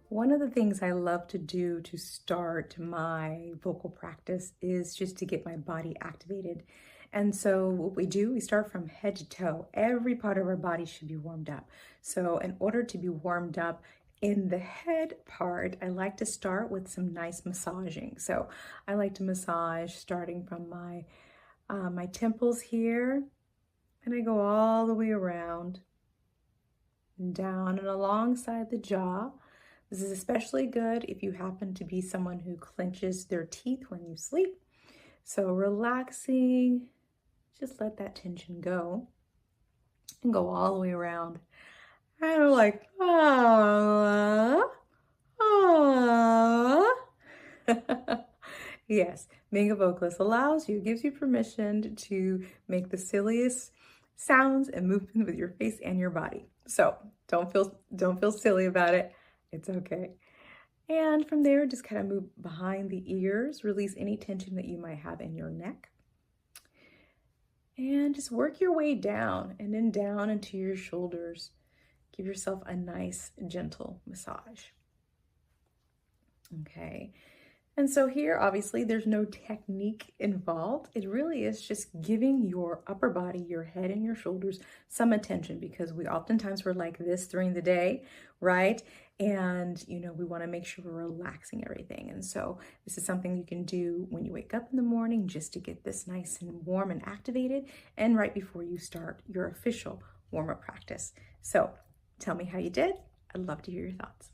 One of the things I love to do to start my vocal practice is just to get my body activated. And so what we do, we start from head to toe. Every part of our body should be warmed up. So in order to be warmed up in the head part, I like to start with some nice massaging. So I like to massage starting from my temples here, and I go all the way around and down and alongside the jaw. This is especially good if you happen to be someone who clenches their teeth when you sleep. So relaxing, just let that tension go and go all the way around. Kind of like, ah, ah. Yes, being a vocalist gives you permission to make the silliest sounds and movements with your face and your body. So don't feel silly about it. It's okay. And from there, just kind of move behind the ears, release any tension that you might have in your neck. And just work your way down and then down into your shoulders. Give yourself a nice, gentle massage. Okay. And so here, obviously, there's no technique involved. It really is just giving your upper body, your head and your shoulders some attention, because we're like this during the day, right? And, we want to make sure we're relaxing everything. And so this is something you can do when you wake up in the morning, just to get this nice and warm and activated, and right before you start your official warm-up practice. So tell me how you did. I'd love to hear your thoughts.